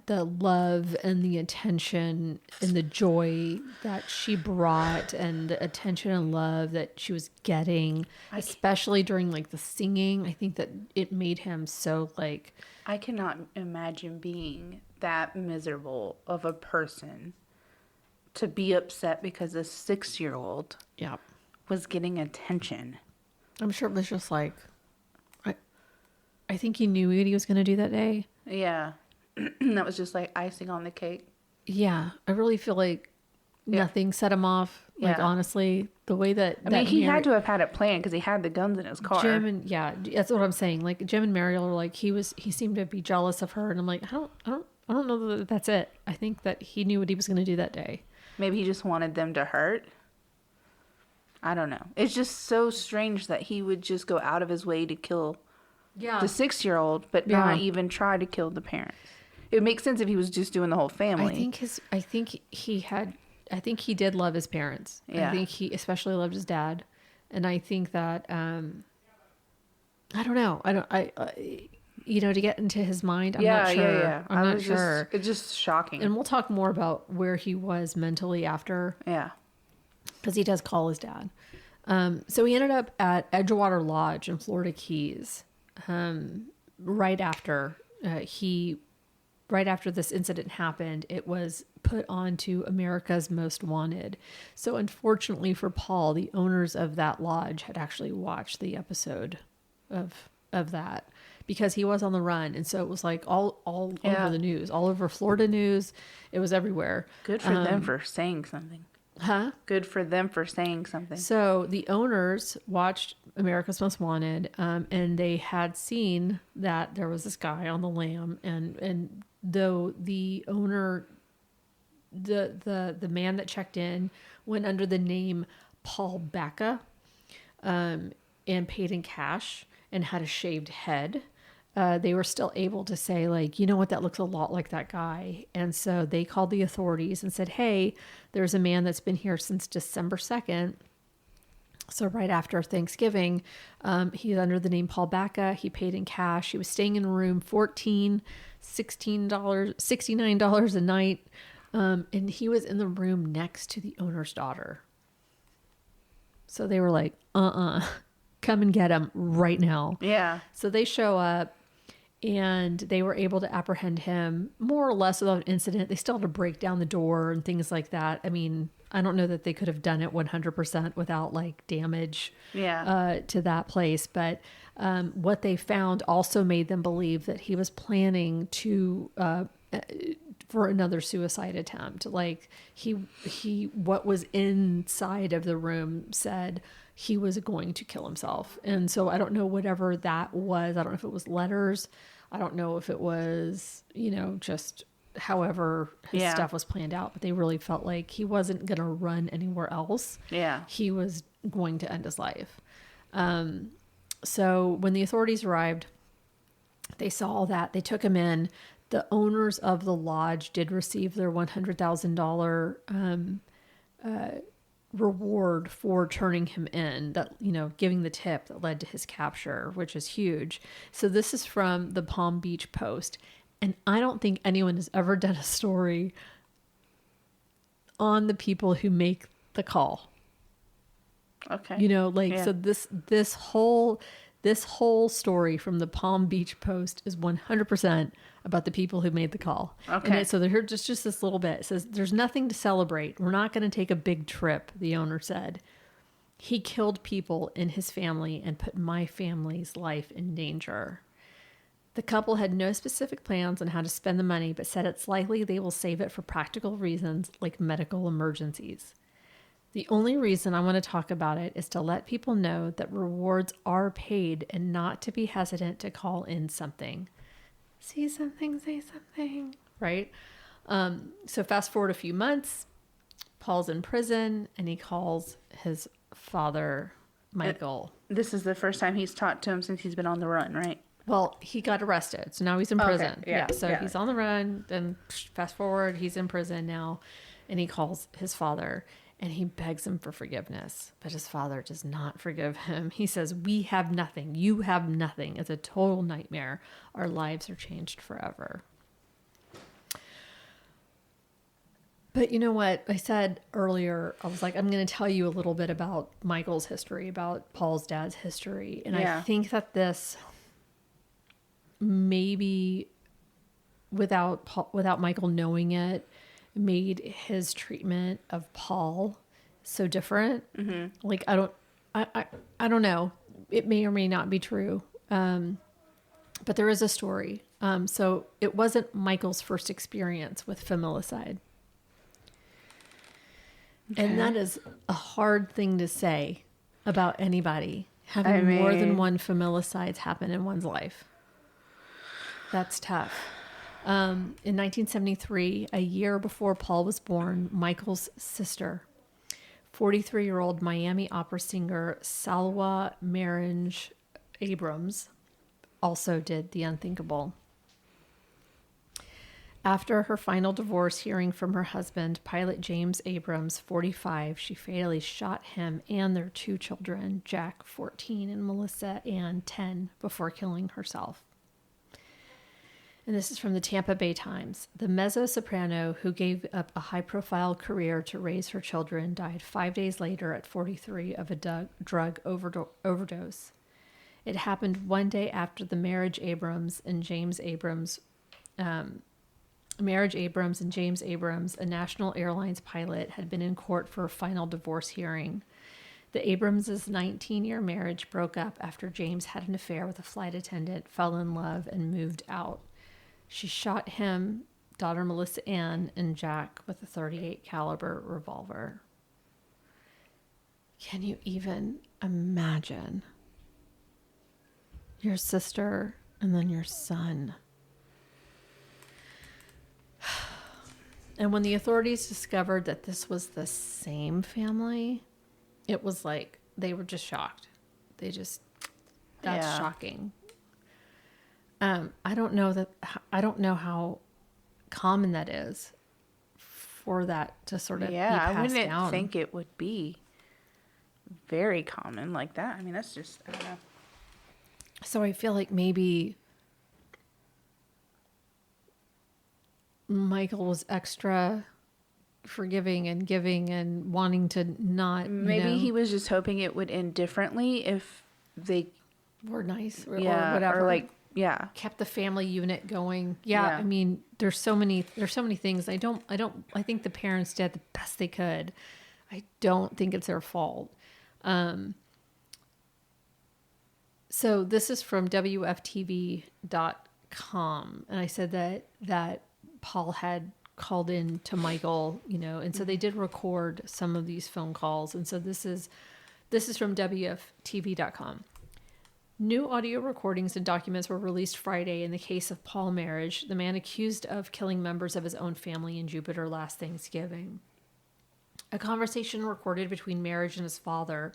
B: the love and the attention and the joy that she brought and the attention and love that she was getting, especially during like the singing, I think that it made him so like...
A: I cannot imagine being that miserable of a person to be upset because a 6-year-old was getting attention.
B: I'm sure it was just like... I think he knew what he was going to do that day.
A: Yeah. That was just like icing on the cake.
B: Yeah. I really feel like nothing set him off. Like, honestly, the way that...
A: I mean, he had to have had it planned because he had the guns in his car.
B: Jim and... Yeah, that's what I'm saying. Like, Jim and Mariel were like, he seemed to be jealous of her. And I'm like, I don't know that that's it. I think that he knew what he was going to do that day.
A: Maybe he just wanted them to hurt. I don't know. It's just so strange that he would just go out of his way to kill... the 6-year-old, but not even try to kill the parents. It would make sense if he was just doing the whole family.
B: I think he did love his parents.
A: Yeah.
B: I think he especially loved his dad, and I think that I don't know. to get into his mind. I'm
A: Yeah,
B: not sure.
A: yeah, yeah.
B: I'm not sure.
A: It's just shocking.
B: And we'll talk more about where he was mentally after,
A: Yeah.
B: because he does call his dad. So he ended up at Edgewater Lodge in Florida Keys, right after this incident happened. It was put onto America's Most Wanted. So unfortunately for Paul, the owners of that lodge had actually watched the episode of that, because he was on the run. And so it was like all over the news, all over Florida news. It was everywhere.
A: Good for them for saying something.
B: Huh?
A: Good for them for saying something.
B: So the owners watched America's Most Wanted, and they had seen that there was this guy on the lam, and though the owner, the man that checked in went under the name Paul Bacca, and paid in cash and had a shaved head, they were still able to say, like, you know what, that looks a lot like that guy. And so they called the authorities and said, hey, there's a man that's been here since December 2nd. So right after Thanksgiving, he's under the name Paul Bacca. He paid in cash. He was staying in room 14, $16, $69 a night. And he was in the room next to the owner's daughter. So they were like, come and get him right now.
A: Yeah.
B: So they show up, and they were able to apprehend him more or less without an incident. They still had to break down the door and things like that. I mean, I don't know that they could have done it 100% without like damage to that place. But what they found also made them believe that he was planning to for another suicide attempt. Like what was inside of the room said he was going to kill himself. And so I don't know whatever that was. I don't know if it was letters. I don't know if it was, just however his stuff was planned out, but they really felt like he wasn't going to run anywhere else.
A: Yeah.
B: He was going to end his life. So when the authorities arrived, they saw all that. They took him in. The owners of the lodge did receive their $100,000 reward for turning him in, that, giving the tip that led to his capture, which is huge. So this is from the Palm Beach Post. And I don't think anyone has ever done a story on the people who make the call.
A: Okay.
B: So this whole story from the Palm Beach Post is 100% about the people who made the call.
A: Okay.
B: And so they're just this little bit. It says, there's nothing to celebrate. We're not going to take a big trip, the owner said. He killed people in his family and put my family's life in danger. The couple had no specific plans on how to spend the money, but said it's likely they will save it for practical reasons like medical emergencies. The only reason I want to talk about it is to let people know that rewards are paid and not to be hesitant to call in something. See something, say something, right? So fast forward a few months, Paul's in prison and he calls his father, Michael.
A: This is the first time he's talked to him since he's been on the run, right?
B: Well, he got arrested, so now he's in prison.
A: Okay. Yeah.
B: He's on the run, then fast forward, he's in prison now, and he calls his father. And he begs him for forgiveness, but his father does not forgive him. He says, we have nothing. You have nothing. It's a total nightmare. Our lives are changed forever. But you know what? I said earlier, I was like, I'm going to tell you a little bit about Michael's history, about Paul's dad's history. And I think that this maybe without Michael knowing it, made his treatment of Paul so different. Mm-hmm. Like, I don't know. It may or may not be true. But there is a story. So it wasn't Michael's first experience with familicide. Okay. And that is a hard thing to say about anybody having more than one familicides happen in one's life. That's tough. In 1973, a year before Paul was born, Michael's sister, 43-year-old Miami opera singer Salwa Maringe Abrams, also did the unthinkable. After her final divorce hearing from her husband, pilot James Abrams, 45, she fatally shot him and their two children, Jack, 14, and Melissa Ann, 10, before killing herself. And this is from the Tampa Bay Times. The mezzo-soprano who gave up a high-profile career to raise her children died 5 days later at 43 of a drug overdose. It happened one day after the Marriage Abrams and James Abrams, a National Airlines pilot, had been in court for a final divorce hearing. The Abrams' 19-year marriage broke up after James had an affair with a flight attendant, fell in love, and moved out. She shot him, daughter Melissa Ann, and Jack with a .38 caliber revolver. Can you even imagine? Your sister and then your son. And when the authorities discovered that this was the same family, it was like they were just shocked. That's shocking. I don't know how common that is for that to sort of be passed
A: I wouldn't
B: down.
A: think it would be very common like that. I mean, that's just, I don't know.
B: So I feel like maybe Michael was extra forgiving and giving and wanting to not.
A: Maybe he was just hoping it would end differently if they
B: were nice or
A: yeah,
B: whatever.
A: or like, yeah,
B: kept the family unit going. Yeah, I mean, there's so many things. I think the parents did the best they could. I don't think it's their fault. So this is from WFTV.com. And I said that Paul had called in to Michael, and so they did record some of these phone calls. And so this is from WFTV.com. New audio recordings and documents were released Friday in the case of Paul Merhige, the man accused of killing members of his own family in Jupiter last Thanksgiving. A conversation recorded between Merhige and his father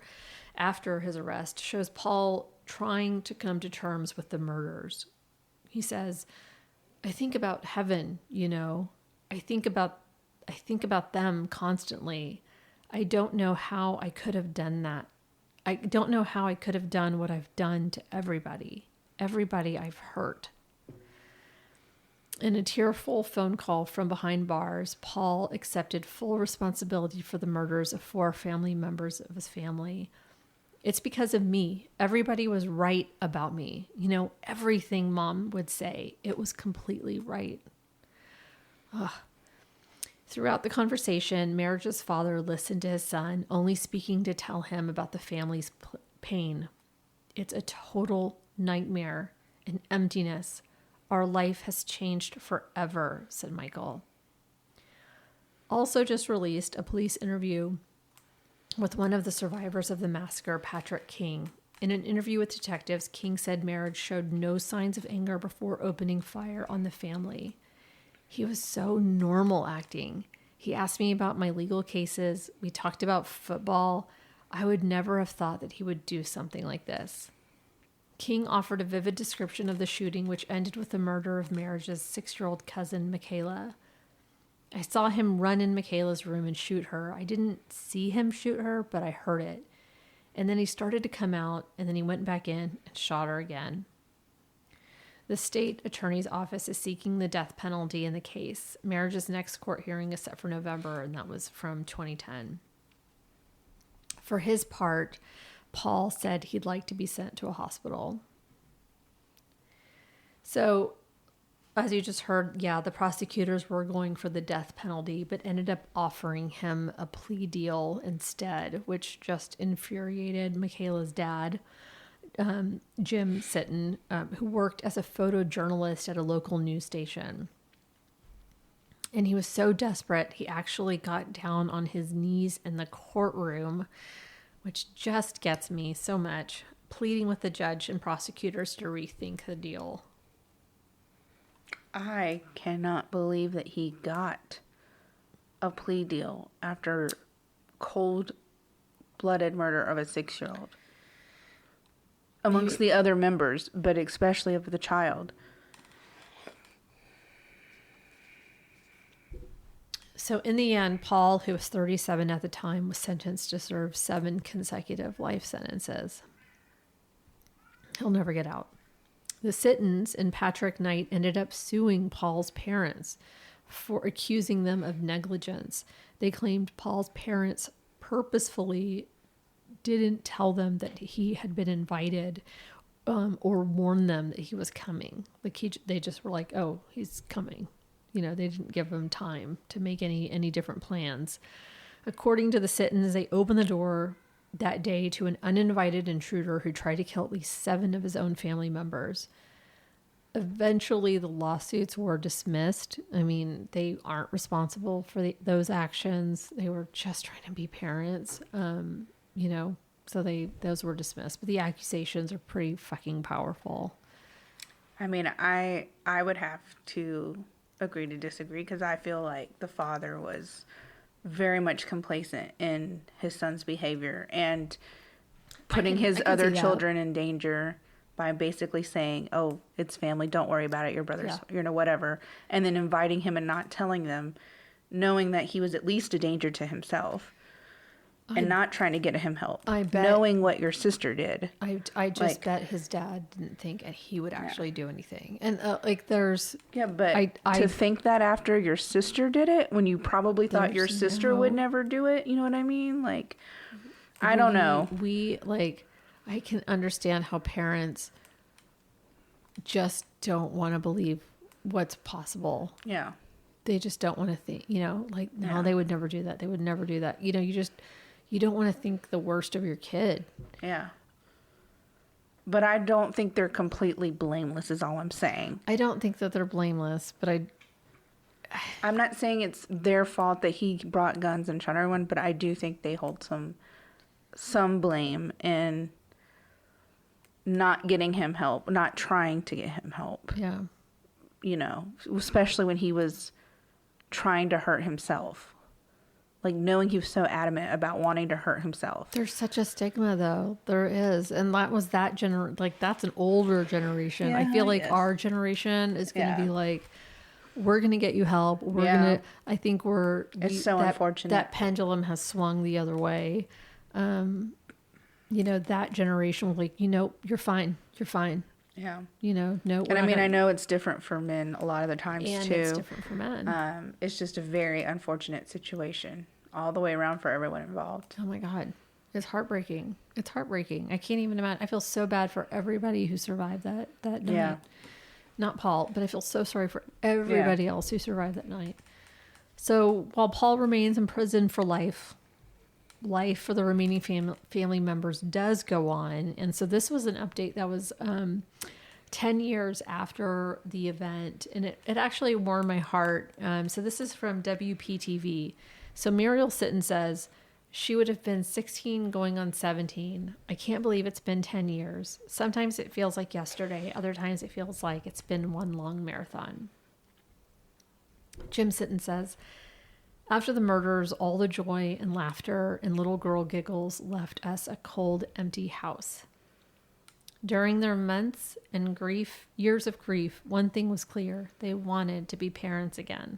B: after his arrest shows Paul trying to come to terms with the murders. He says, "I think about heaven, I think about them constantly. I don't know how I could have done that. I don't know how I could have done what I've done to everybody I've hurt." In a tearful phone call from behind bars, Paul accepted full responsibility for the murders of 4 family members of his family. "It's because of me. Everybody was right about me. Everything Mom would say. It was completely right." Ugh. Throughout the conversation, Merhige's father listened to his son, only speaking to tell him about the family's pain. "It's a total nightmare, an emptiness. Our life has changed forever," said Michael. Also just released a police interview with one of the survivors of the massacre, Patrick King. In an interview with detectives, King said Merhige showed no signs of anger before opening fire on the family. "He was so normal acting. He asked me about my legal cases. We talked about football. I would never have thought that he would do something like this." King offered a vivid description of the shooting, which ended with the murder of Merhige's 6-year-old cousin, Michaela. "I saw him run in Michaela's room and shoot her. I didn't see him shoot her, but I heard it. And then he started to come out, and then he went back in and shot her again." The state attorney's office is seeking the death penalty in the case. Merhige's next court hearing is set for November, and that was from 2010. For his part, Paul said he'd like to be sent to a hospital. So, as you just heard, the prosecutors were going for the death penalty, but ended up offering him a plea deal instead, which just infuriated Michaela's dad, Jim Sitton, who worked as a photojournalist at a local news station. And he was so desperate, he actually got down on his knees in the courtroom, which just gets me so much, pleading with the judge and prosecutors to rethink the deal.
A: I cannot believe that he got a plea deal after cold-blooded murder of a 6-year-old. Amongst the other members, but especially of the child.
B: So in the end, Paul, who was 37 at the time, was sentenced to serve 7 consecutive life sentences. He'll never get out. The Sittons and Patrick Knight ended up suing Paul's parents for accusing them of negligence. They claimed Paul's parents purposefully didn't tell them that he had been invited, or warn them that he was coming. Like they just were like, "Oh, he's coming." You know, they didn't give him time to make any different plans. According to the Sittons, they opened the door that day to an uninvited intruder who tried to kill at least 7 of his own family members. Eventually, the lawsuits were dismissed. I mean, they aren't responsible for those actions. They were just trying to be parents, you know, so those were dismissed. But the accusations are pretty fucking powerful.
A: I mean, I would have to agree to disagree, because I feel like the father was very much complacent in his son's behavior and putting his other children in danger by basically saying, "Oh, it's family, don't worry about it, your brother's, you know, whatever," and then inviting him and not telling them, knowing that he was at least a danger to himself, and not trying to get him help.
B: I bet,
A: knowing what your sister did.
B: I just bet his dad didn't think he would actually do anything. And like there's...
A: Yeah, but to think that after your sister did it, when you probably thought your sister would never do it, you know what I mean? Like, I don't know.
B: I can understand how parents just don't want to believe what's possible.
A: Yeah.
B: They just don't want to think, you know, like, no, they would never do that. They would never do that. You know, you don't want to think the worst of your kid.
A: Yeah. But I don't think they're completely blameless is all I'm saying.
B: I don't think that they're blameless, but
A: I'm not saying it's their fault that he brought guns and shot everyone, but I do think they hold some blame in not getting him help, not trying to get him help.
B: Yeah.
A: You know, especially when he was trying to hurt himself. Like, knowing he was so adamant about wanting to hurt himself.
B: There's such a stigma, though. There is. And that was that's an older generation. Yeah, I feel like our generation is going to be like, we're going to get you help. I think it's so unfortunate. That pendulum has swung the other way. You know, that generation was like, you know, you're fine. You're fine.
A: Yeah.
B: You know, no.
A: And I mean, I know it's different for men a lot of the times,
B: and
A: too.
B: It's different for men.
A: It's just a very unfortunate situation all the way around for everyone involved.
B: Oh my God. It's heartbreaking. It's heartbreaking. I can't even imagine. I feel so bad for everybody who survived that night.
A: Yeah.
B: Not Paul, but I feel so sorry for everybody else who survived that night. So while Paul remains in prison for life for the remaining family members does go on. And so this was an update that was 10 years after the event. And it actually warmed my heart. So this is from WPTV. So Muriel Sitton says, she would have been 16 going on 17. I can't believe it's been 10 years. Sometimes it feels like yesterday. Other times it feels like it's been one long marathon. Jim Sitton says, after the murders, all the joy and laughter and little girl giggles left us a cold, empty house. During their months and years of grief, one thing was clear. They wanted to be parents again.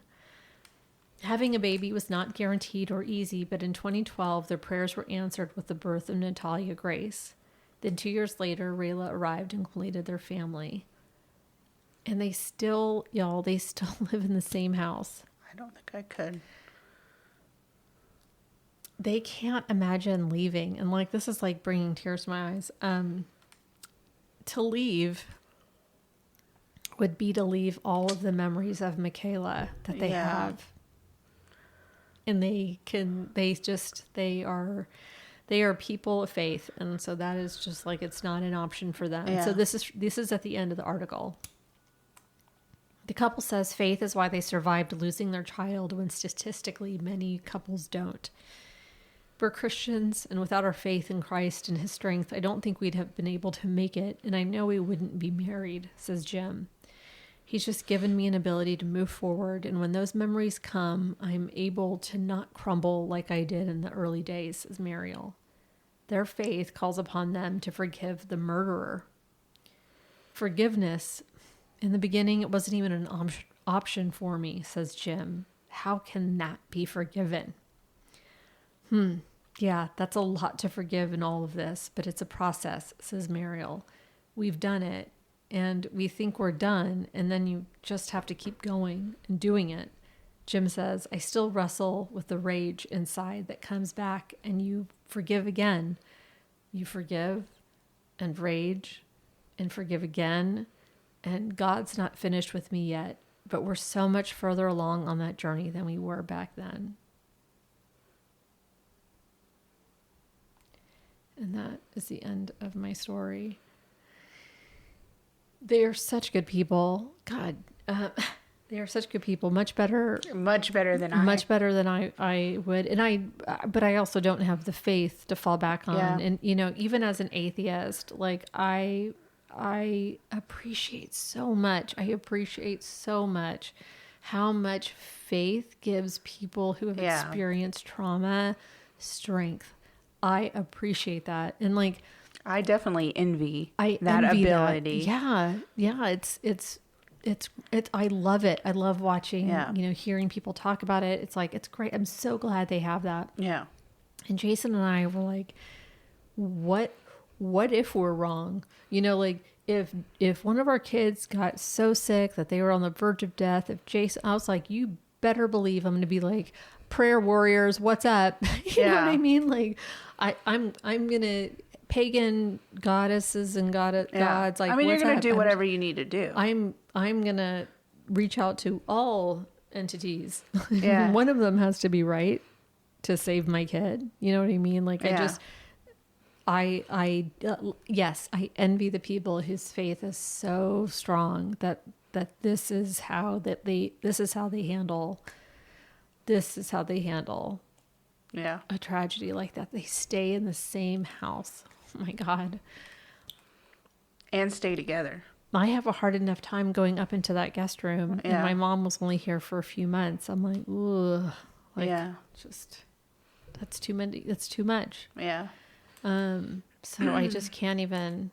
B: Having a baby was not guaranteed or easy, but in 2012, their prayers were answered with the birth of Natalia Grace. Then 2 years later, Rayla arrived and completed their family. And they still live in the same house.
A: I don't think I could.
B: They can't imagine leaving. And like, this is like bringing tears to my eyes. To leave would be to leave all of the memories of Michaela that they have. And they are people of faith. And so that is just like, it's not an option for them. Yeah. So this is at the end of the article. The couple says faith is why they survived losing their child when statistically many couples don't. We're Christians, and without our faith in Christ and his strength, I don't think we'd have been able to make it, and I know we wouldn't be married, says Jim. He's just given me an ability to move forward, and when those memories come, I'm able to not crumble like I did in the early days, says Muriel. Their faith calls upon them to forgive the murderer. Forgiveness, in the beginning, it wasn't even an option for me, says Jim. How can that be forgiven? Yeah, that's a lot to forgive in all of this, but it's a process, says Muriel. We've done it. and we think we're done, and then you just have to keep going and doing it. Jim says, I still wrestle with the rage inside that comes back, and you forgive again. You forgive and rage and forgive again. And God's not finished with me yet, but we're so much further along on that journey than we were back then. And that is the end of my story. They are such good people. God, they are such good people. Much better than I would. And but I also don't have the faith to fall back on.
A: Yeah.
B: And, even as an atheist, like I appreciate so much. I appreciate so much how much faith gives people who have experienced trauma strength. I appreciate that. And like,
A: I definitely envy that ability.
B: That. Yeah. It's I love it. I love watching, hearing people talk about it. It's like, it's great. I'm so glad they have that.
A: Yeah.
B: And Jason and I were like, what if we're wrong? Like if one of our kids got so sick that they were on the verge of death, I was like, you better believe I'm going to be like, prayer warriors, what's up? You know what I mean? Like I'm going to pagan goddesses and gods. Like,
A: I mean, you're going to do whatever
B: you
A: you need to do.
B: I'm going to reach out to all entities.
A: Yeah.
B: One of them has to be right to save my kid. You know what I mean? Like yes, I envy the people whose faith is so strong that this is how they handle a tragedy like that. They stay in the same house. Oh my God.
A: And stay together.
B: I have a hard enough time going up into that guest room, and my mom was only here for a few months. I'm like, ugh, just that's too many. That's too much.
A: Yeah.
B: So I just can't even.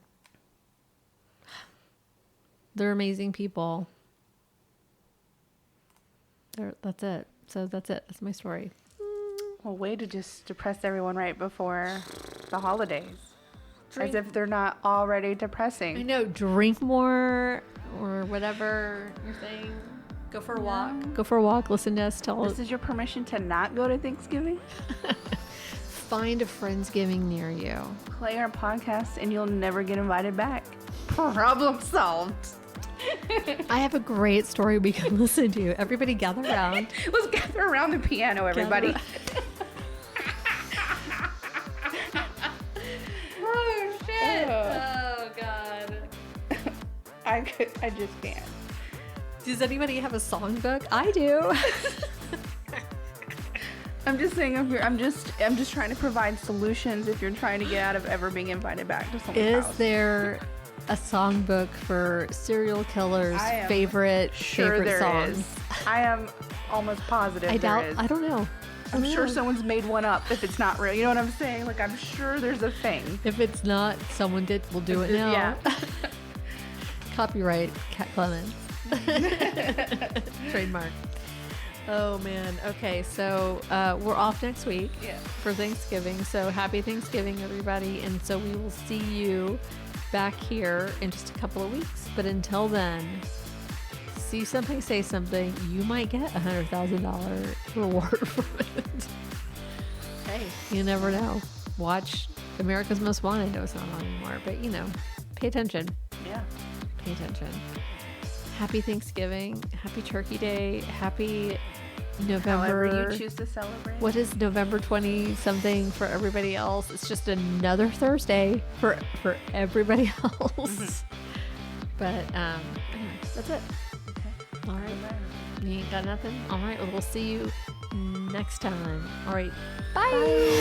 B: They're amazing people. That's it. So that's it. That's my story.
A: Well, way to just depress everyone right before the holidays. As if they're not already depressing.
B: I know. Drink more or whatever you're saying. Go for a walk. Go for a walk. Listen to us tell us.
A: This is your permission to not go to Thanksgiving?
B: Find a Friendsgiving near you.
A: Play our podcast and you'll never get invited back. Problem solved.
B: I have a great story we can listen to. Everybody gather around.
A: Let's gather around the piano, everybody.
B: Oh, shit. Oh, God.
A: I just can't.
B: Does anybody have a songbook? I do.
A: I'm just saying, I'm just trying to provide solutions if you're trying to get out of ever being invited back to someone's house.
B: Is there a songbook for serial killers' favorite songs?
A: Is. I am almost positive
B: I doubt.
A: is.
B: I don't know.
A: I'm sure someone's made one up if it's not real. You know what I'm saying? Like, I'm sure there's a thing.
B: If it's not, someone did. We'll do it now.
A: Yeah.
B: Copyright Cat Clemens. Trademark. Oh man. Okay, so we're off next week for Thanksgiving. So happy Thanksgiving, everybody. And so we will see you back here in just a couple of weeks. But until then, see something, say something. You might get $100,000 reward from it. Hey, you never know. Watch America's Most Wanted. I know it's not on anymore, but pay attention.
A: Yeah.
B: Pay attention. Happy Thanksgiving. Happy Turkey Day. Happy November.
A: However you choose to celebrate.
B: What is November 20 something for everybody else? It's just another Thursday for everybody else. But anyway, that's it. Okay. All right. You ain't got nothing? All right. Well, we'll see you next time. All right. Bye.